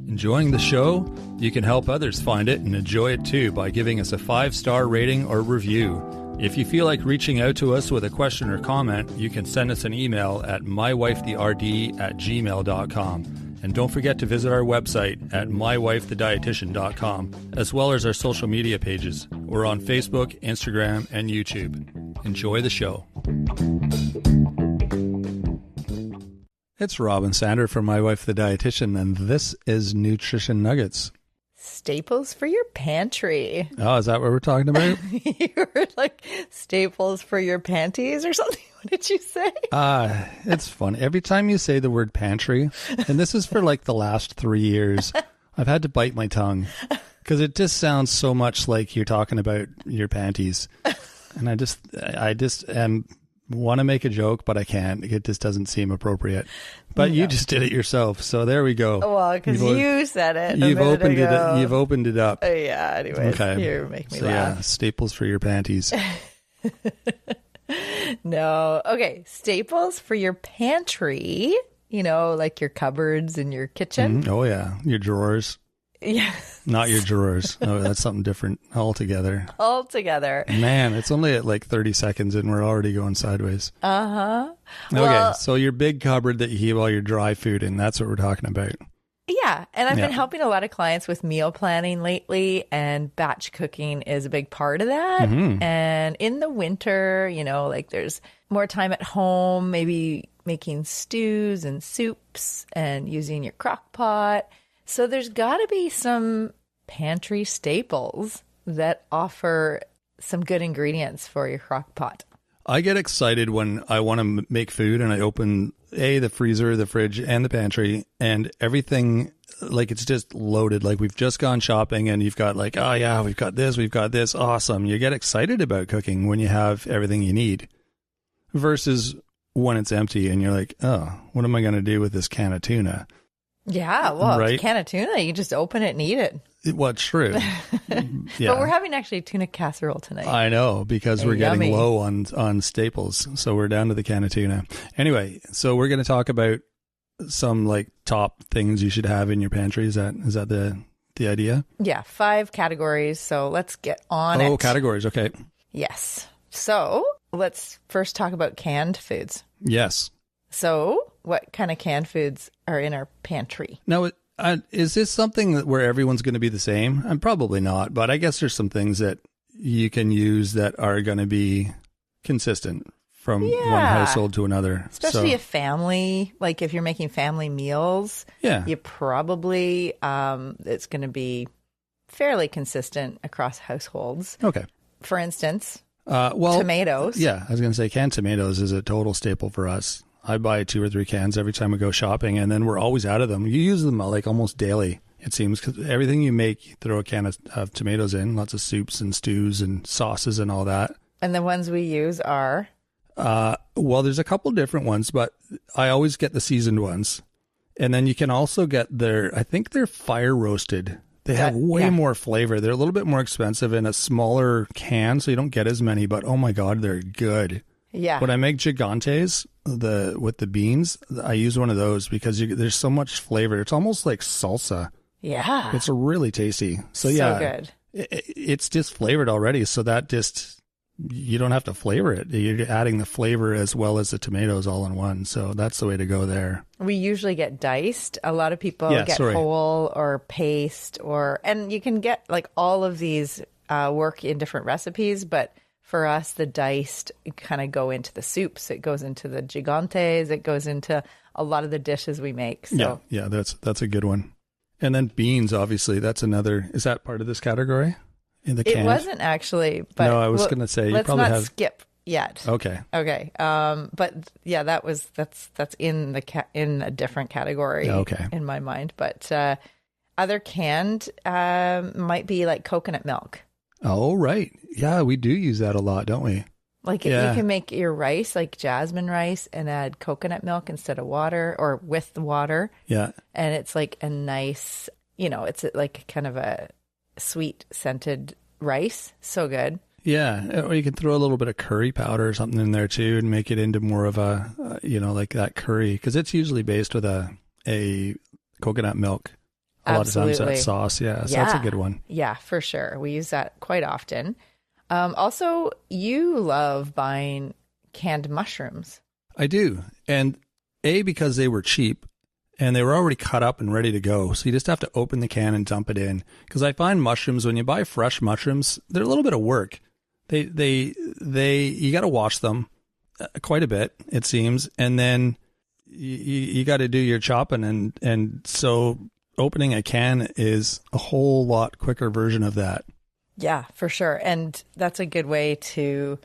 Enjoying the show? You can help others find it and enjoy it too by giving us a 5-star rating or review. If you feel like reaching out to us with a question or comment, you can send us an email at mywifetherd@gmail.com. And don't forget to visit our website at mywifethedietitian.com, as well as our social media pages. We're on Facebook, Instagram, and YouTube. Enjoy the show. It's Robin Sander from My Wife the Dietitian, and this is Nutrition Nuggets. Staples for your pantry. Oh, is that what we're talking about? You were like, staples for your panties or something? What did you say? It's fun. Every time you say the word pantry, and this is for like the last 3 years, I've had to bite my tongue because it just sounds so much like you're talking about your panties. And I just want to make a joke, but I can't. It just doesn't seem appropriate. But you just did it yourself, so there we go. Well, because you said it. You've opened it up. Yeah. Anyways, okay. You make me laugh. Yeah, staples for your panties. No. Okay, staples for your pantry. You know, like your cupboards in your kitchen. Oh yeah, your drawers. Yeah. Not your drawers. Oh, that's something different altogether. Man, it's only at like 30 seconds and we're already going sideways. Uh-huh. Okay, well, so your big cupboard that you keep all your dry food in, that's what we're talking about. Yeah, and I've been helping a lot of clients with meal planning lately, and batch cooking is a big part of that. Mm-hmm. And in the winter, you know, like there's more time at home, maybe making stews and soups and using your crock pot. So there's got to be some pantry staples that offer some good ingredients for your crock pot. I get excited when I want to make food and I open the freezer, the fridge, and the pantry, and everything, like it's just loaded. Like we've just gone shopping and you've got like, oh yeah, we've got this. Awesome. You get excited about cooking when you have everything you need versus when it's empty and you're like, oh, what am I going to do with this can of tuna? Yeah, well, right? It's a can of tuna, you just open it and eat it. Well, true. Yeah. But we're having actually tuna casserole tonight. I know, because we're getting low on staples. So we're down to the can of tuna. Anyway, so we're going to talk about some like top things you should have in your pantry. Is that the idea? Yeah, 5 categories. So let's get on it. Oh, categories. Okay. Yes. So let's first talk about canned foods. Yes. So what kind of canned foods are in our pantry? Now, is this something where everyone's going to be the same? Probably not, but I guess there's some things that you can use that are going to be consistent from one household to another. Especially a family, like if you're making family meals, you probably, it's going to be fairly consistent across households. Okay. For instance, tomatoes. Yeah, I was going to say canned tomatoes is a total staple for us. I buy 2 or 3 cans every time we go shopping, and then we're always out of them. You use them like almost daily, it seems, because everything you make, you throw a can of tomatoes in, lots of soups and stews and sauces and all that. And the ones we use are? Well, there's a couple different ones, but I always get the seasoned ones. And then you can also get I think they're fire roasted. They have way more flavor. They're a little bit more expensive in a smaller can, so you don't get as many, but oh my God, they're good. Yeah. When I make gigantes, with the beans, I use one of those because there's so much flavor. It's almost like salsa. Yeah. It's really tasty. So good. It's just flavored already. So that you don't have to flavor it. You're adding the flavor as well as the tomatoes all in one. So that's the way to go there. We usually get diced. A lot of people get whole or paste and you can get like all of these work in different recipes, but for us, the diced kind of go into the soups. It goes into the gigantes. It goes into a lot of the dishes we make. So. Yeah, that's a good one. And then beans, obviously, that's another. Is that part of this category? In the can? It wasn't actually. But no, I was going to say you probably have. Skip yet. Okay. But yeah, that's in a different category. Okay. In my mind, but other canned might be like coconut milk. Oh, right. Yeah, we do use that a lot, don't we? Like you can make your rice, like jasmine rice, and add coconut milk instead of water or with the water. Yeah. And it's like a nice, it's like kind of a sweet scented rice. So good. Yeah. Or you can throw a little bit of curry powder or something in there too and make it into more of a, like that curry. Because it's usually based with a coconut milk a lot of times that sauce. Yeah, so that's a good one. Yeah, for sure. We use that quite often. Also, you love buying canned mushrooms. I do. And because they were cheap and they were already cut up and ready to go. So you just have to open the can and dump it in. Because I find mushrooms, when you buy fresh mushrooms, they're a little bit of work. You got to wash them quite a bit, it seems. And then you got to do your chopping. And so opening a can is a whole lot quicker version of that. Yeah, for sure. And that's a good way to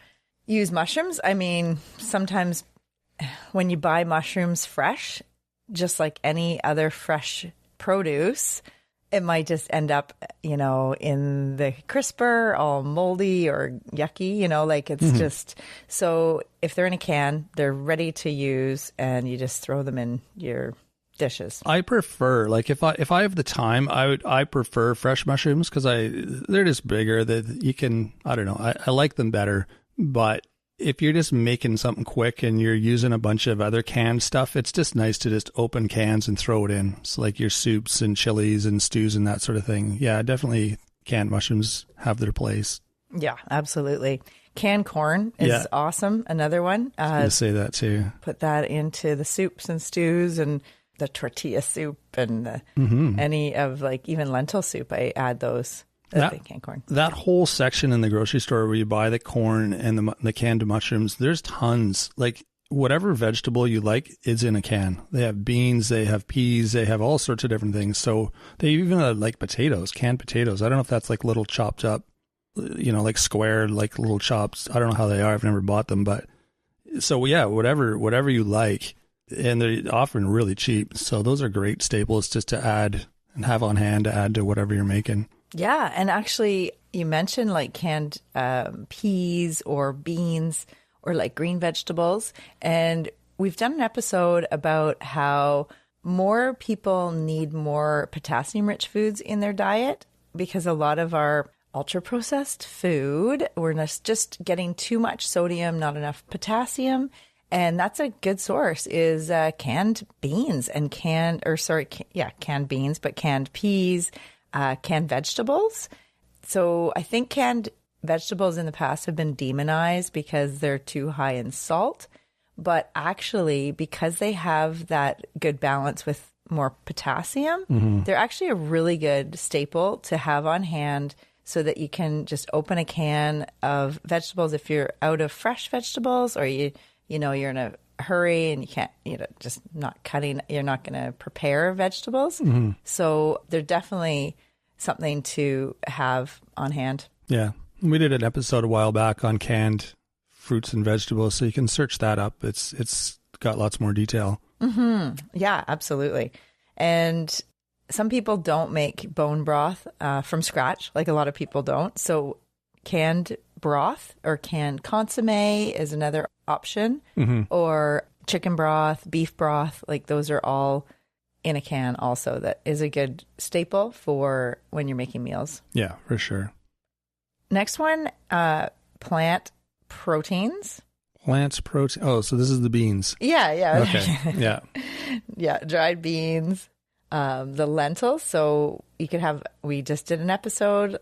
use mushrooms. I mean, sometimes when you buy mushrooms fresh, just like any other fresh produce, it might just end up, in the crisper, all moldy or yucky, like it's just, so if they're in a can, they're ready to use and you just throw them in your dishes. I prefer, like if I have the time, I prefer fresh mushrooms because they're just bigger that you can, I don't know, I like them better. But if you're just making something quick and you're using a bunch of other canned stuff, it's just nice to just open cans and throw it in. So like your soups and chilies and stews and that sort of thing. Yeah, definitely canned mushrooms have their place. Yeah, absolutely. Canned corn is awesome. Another one. I was going to say that too. Put that into the soups and stews and the tortilla soup and any of like even lentil soup. I add those. Canned corn. That whole section in the grocery store where you buy the corn and the canned mushrooms, there's tons. Like whatever vegetable you like is in a can. They have beans, they have peas, they have all sorts of different things. So they even have like potatoes, canned potatoes. I don't know if that's like little chopped up, like square, like little chops. I don't know how they are. I've never bought them, but so yeah, whatever you like. And they're often really cheap. So those are great staples just to add and have on hand to add to whatever you're making. Yeah. And actually, you mentioned like canned peas or beans or like green vegetables. And we've done an episode about how more people need more potassium-rich foods in their diet because a lot of our ultra-processed food, we're just getting too much sodium, not enough potassium. And that's a good source is canned beans and canned beans, but canned peas, canned vegetables. So I think canned vegetables in the past have been demonized because they're too high in salt. But actually, because they have that good balance with more potassium, they're actually a really good staple to have on hand so that you can just open a can of vegetables if you're out of fresh vegetables or you're in a hurry and you can't, just not cutting, you're not going to prepare vegetables. So they're definitely something to have on hand. Yeah. We did an episode a while back on canned fruits and vegetables, so you can search that up. It's got lots more detail. Yeah, absolutely. And some people don't make bone broth from scratch, like a lot of people don't. So canned broth or canned consomme is another option, or chicken broth, beef broth, like those are all in a can also. That is a good staple for when you're making meals. Yeah, for sure. Next one, plant proteins. Plants protein. Oh, so this is the beans. Yeah. Okay. Yeah. Yeah, dried beans, the lentils. So you could have, we just did an episode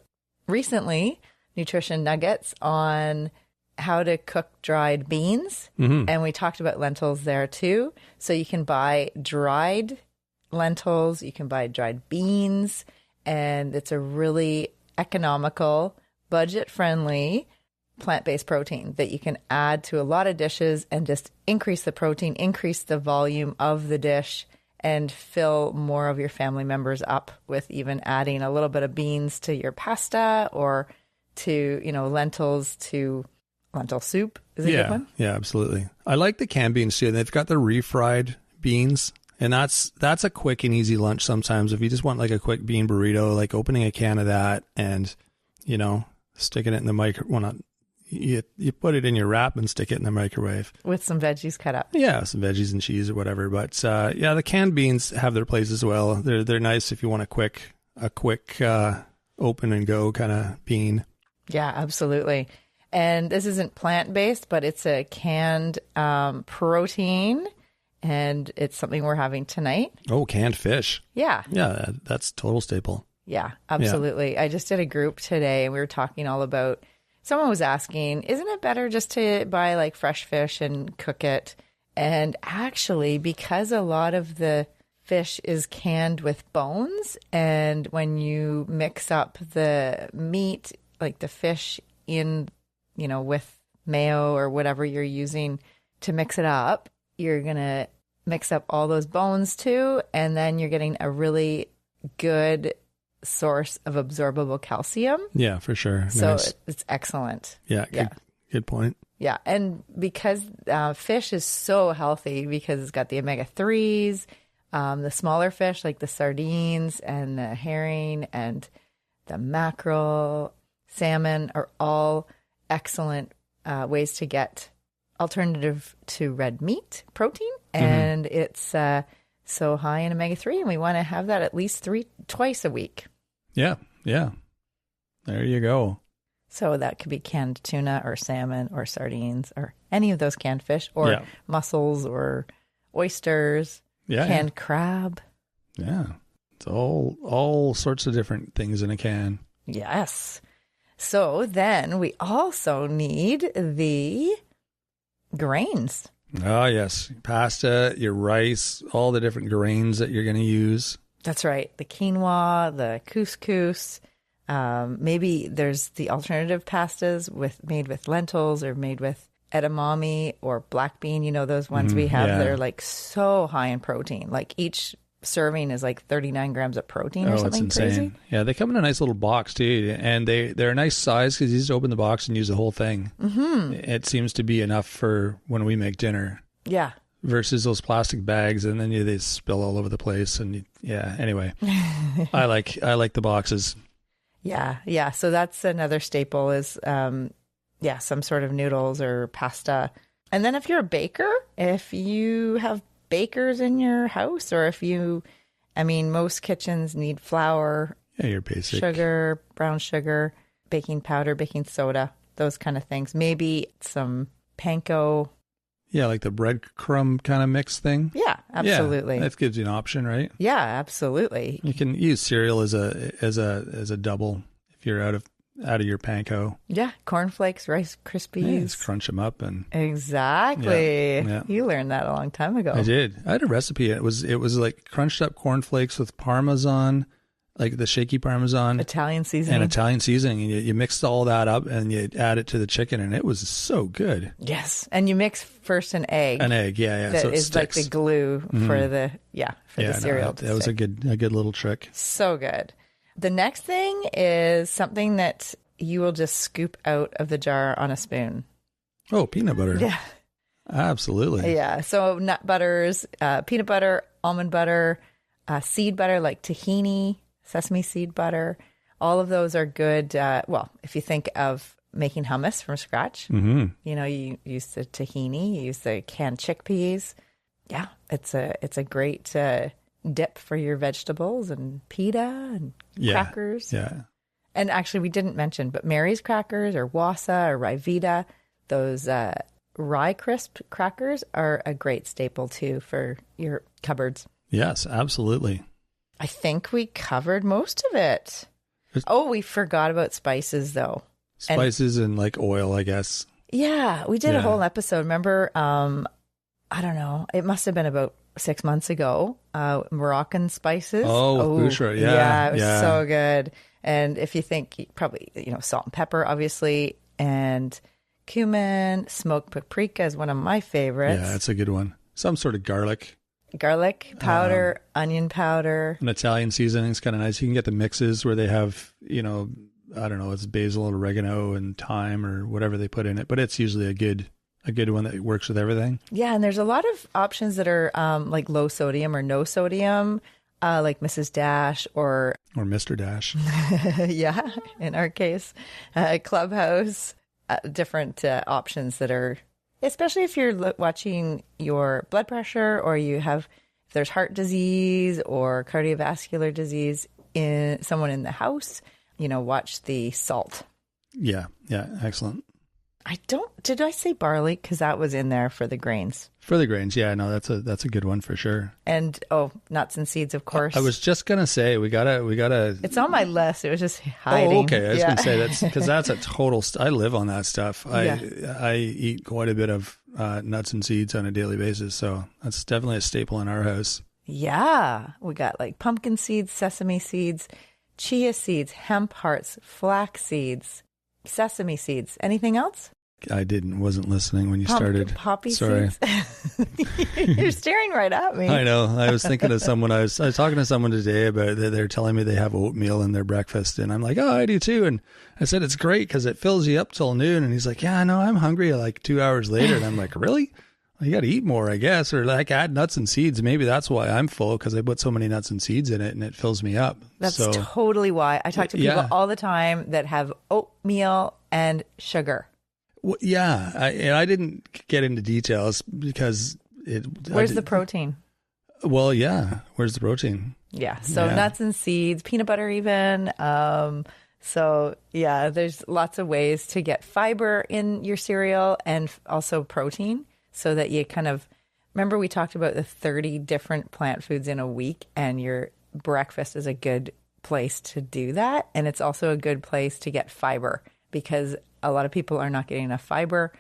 recently, Nutrition Nuggets, on how to cook dried beans. And we talked about lentils there too. So you can buy dried lentils, you can buy dried beans, and it's a really economical, budget-friendly, plant-based protein that you can add to a lot of dishes and just increase the protein, increase the volume of the dish, and fill more of your family members up with even adding a little bit of beans to your pasta or to, lentils to lentil soup is a good one. Yeah, absolutely. I like the canned beans too. They've got the refried beans, and that's a quick and easy lunch sometimes. If you just want like a quick bean burrito, like opening a can of that and, sticking it in the microwave. You put it in your wrap and stick it in the microwave. With some veggies cut up. Yeah, some veggies and cheese or whatever. But the canned beans have their place as well. They're nice if you want a quick open and go kind of bean. Yeah, absolutely. And this isn't plant-based, but it's a canned protein. and it's something we're having tonight. Oh, canned fish. Yeah. Yeah, that's total staple. Yeah, absolutely. I just did a group today and we were talking all about, someone was asking, isn't it better just to buy like fresh fish and cook it? And actually, because a lot of the fish is canned with bones, and when you mix up the meat, like the fish in, with mayo or whatever you're using to mix it up, you're going to mix up all those bones too. And then you're getting a really good source of absorbable calcium. Yeah, for sure. So Nice. it's excellent. Yeah, good point. Yeah. And because fish is so healthy because it's got the omega-3s, the smaller fish like the sardines and the herring and the mackerel, salmon are all excellent ways to get alternative to red meat protein. And it's so high in omega-3, and we want to have that at least twice a week. Yeah. There you go. So that could be canned tuna or salmon or sardines or any of those canned fish or mussels or oysters, canned crab. Yeah. It's all sorts of different things in a can. Yes. So then we also need the grains. Oh, yes. Pasta, your rice, all the different grains that you're going to use. That's right. The quinoa, the couscous. Maybe there's the alternative pastas made with lentils or made with edamame or black bean. Those ones we have that are like so high in protein. Like each serving is like 39 grams of protein or something it's insane. crazy. Yeah, they come in a nice little box too, and they're a nice size because you just open the box and use the whole thing. Mm-hmm. It seems to be enough for when we make dinner. Yeah. Versus those plastic bags, and then they spill all over the place. And anyway, I like the boxes. Yeah. So that's another staple is, some sort of noodles or pasta. And then if you're a baker, if you have bakers in your house, or most kitchens need flour, your basic sugar, brown sugar, baking powder, baking soda, those kind of things. Maybe some panko. Yeah, like the breadcrumb kind of mix thing. Yeah, absolutely. Yeah, that gives you an option, right? Yeah, absolutely. You can use cereal as a double if you're out of your panko. Yeah, cornflakes, Rice Krispies. Yeah, just crunch them up and exactly. Yeah. You learned that a long time ago. I did. I had a recipe. It was like crunched up cornflakes with Parmesan, like the shaky Parmesan, Italian seasoning, and you mixed all that up and you add it to the chicken, and it was so good. Yes, and you mix first an egg. Yeah. That so it is sticks. like the glue for the cereal. That was a good little trick. So good. The next thing is something that you will just scoop out of the jar on a spoon. Oh, peanut butter. Yeah. Absolutely. Yeah. So nut butters, peanut butter, almond butter, seed butter like tahini, sesame seed butter. All of those are good. If you think of making hummus from scratch, you use the tahini, you use the canned chickpeas. Yeah, it's a great dip for your vegetables and pita and crackers. Yeah. And actually, we didn't mention, but Mary's crackers or Wassa or Ryvita, those rye crisp crackers are a great staple too for your cupboards. Yes, absolutely. I think we covered most of it. We forgot about spices though. Spices and like oil, I guess. Yeah, we did a whole episode. Remember, I don't know, it must have been about 6 months ago, Moroccan spices. Bushra, yeah. It was so good. And if you think probably, salt and pepper, obviously, and cumin, smoked paprika is one of my favorites. Yeah, that's a good one. Some sort of garlic powder, onion powder. An Italian seasoning is kind of nice. You can get the mixes where they have, I don't know, it's basil, oregano, and thyme or whatever they put in it. But it's usually a good one that works with everything. Yeah, and there's a lot of options that are like low sodium or no sodium, like Mrs. Dash or Mr. Dash. Yeah, in our case, Clubhouse, different options that are, especially if you're watching your blood pressure or if there's heart disease or cardiovascular disease in someone in the house, watch the salt. Yeah, excellent. Did I say barley? Because that was in there for the grains. For the grains, yeah, no, that's a good one for sure. And nuts and seeds, of course. I was just gonna say we gotta. It's on my list. It was just hiding. Oh, okay. I was gonna say that's because that's a total. I live on that stuff. I eat quite a bit of nuts and seeds on a daily basis, so that's definitely a staple in our house. Yeah, we got like pumpkin seeds, sesame seeds, chia seeds, hemp hearts, flax seeds, sesame seeds. Anything else? I wasn't listening when you started. Poppy Sorry. seeds. You're staring right at me. I know. I was thinking of someone. I was talking to someone today about that. They're telling me they have oatmeal in their breakfast, and I'm like, oh, I do too. And I said it's great because it fills you up till noon. And he's like, yeah, no, I'm hungry like 2 hours later. And I'm like, really? Well, you got to eat more, I guess, or like add nuts and seeds. Maybe that's why I'm full because I put so many nuts and seeds in it, and it fills me up. That's totally why. I talk to people all the time that have oatmeal and sugar. Well, yeah, I didn't get into details because Where's the protein? Well, yeah, where's the protein? Yeah, so nuts and seeds, peanut butter even. So yeah, there's lots of ways to get fiber in your cereal and also protein so that you kind of, remember we talked about the 30 different plant foods in a week, and your breakfast is a good place to do that. And it's also a good place to get fiber because a lot of people are not getting enough fiber.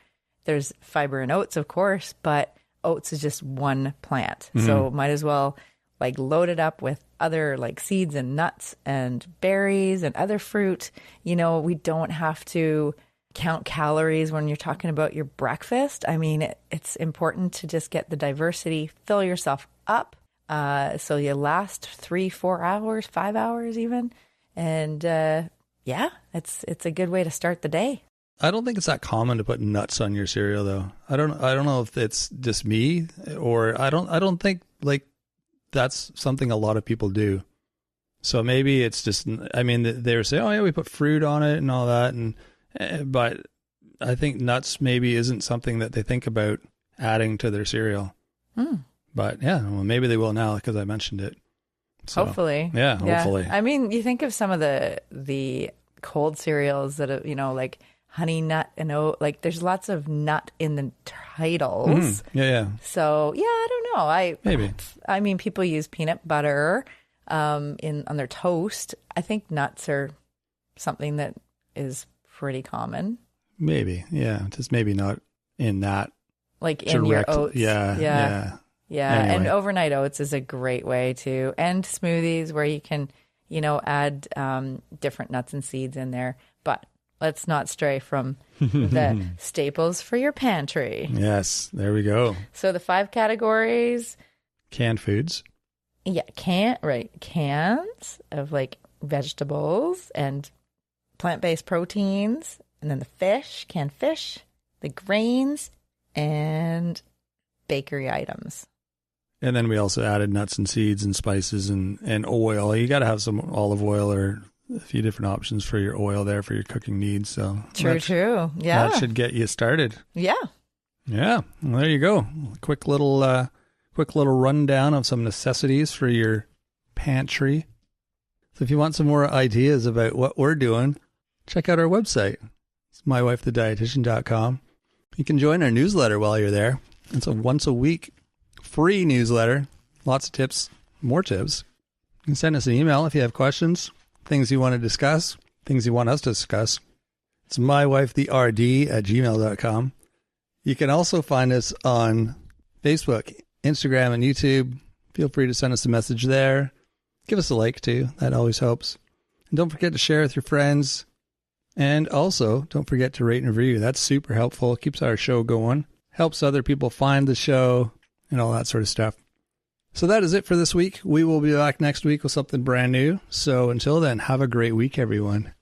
There's fiber in oats, of course, but oats is just one plant. Mm-hmm. So might as well like load it up with other like seeds and nuts and berries and other fruit. You know, we don't have to count calories when you're talking about your breakfast. I mean, it's important to just get the diversity, fill yourself up. So you last 3-4 hours, 5 hours even. And it's a good way to start the day. I don't think it's that common to put nuts on your cereal, though. I don't know if it's just me or I don't think like that's something a lot of people do. So maybe it's just, I mean, they were saying, oh yeah, we put fruit on it and all that, but I think nuts maybe isn't something that they think about adding to their cereal. But yeah, well, maybe they will now because I mentioned it. So, hopefully. Yeah, hopefully. I mean, you think of some of the cold cereals that, you know, like honey nut and oat, like there's lots of nut in the titles. Yeah. So yeah, I don't know. I mean, people use peanut butter on their toast. I think nuts are something that is pretty common. Maybe, yeah, just maybe not in that. Like in your oats. Yeah. Anyway. And overnight oats is a great way to, and smoothies where you can, you know, add different nuts and seeds in there. But let's not stray from the staples for your pantry. Yes, there we go. So the 5 categories. Canned foods. Yeah, cans of like vegetables and plant-based proteins. And then the canned fish, the grains, and bakery items. And then we also added nuts and seeds and spices and oil. You got to have some olive oil or a few different options for your oil there for your cooking needs. So true. Yeah. That should get you started. Yeah. Yeah. Well, there you go. Quick little rundown of some necessities for your pantry. So if you want some more ideas about what we're doing, check out our website. It's mywifethedietitian.com. You can join our newsletter while you're there. It's a once a week free newsletter. Lots of tips, more tips. You can send us an email if you have questions, things you want to discuss, things you want us to discuss. It's mywifetherd@gmail.com. You can also find us on Facebook, Instagram, and YouTube. Feel free to send us a message there. Give us a like too. That always helps. And don't forget to share with your friends. And also, don't forget to rate and review. That's super helpful. Keeps our show going. Helps other people find the show and all that sort of stuff. So that is it for this week. We will be back next week with something brand new. So until then, have a great week, everyone.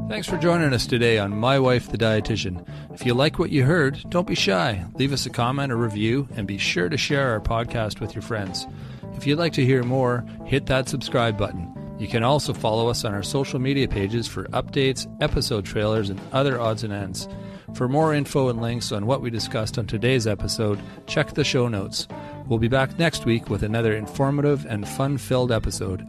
Thanks for joining us today on My Wife the Dietitian. If you like what you heard, don't be shy. Leave us a comment or review, and be sure to share our podcast with your friends. If you'd like to hear more, hit that subscribe button. You can also follow us on our social media pages for updates, episode trailers, and other odds and ends. For more info and links on what we discussed on today's episode, check the show notes. We'll be back next week with another informative and fun-filled episode.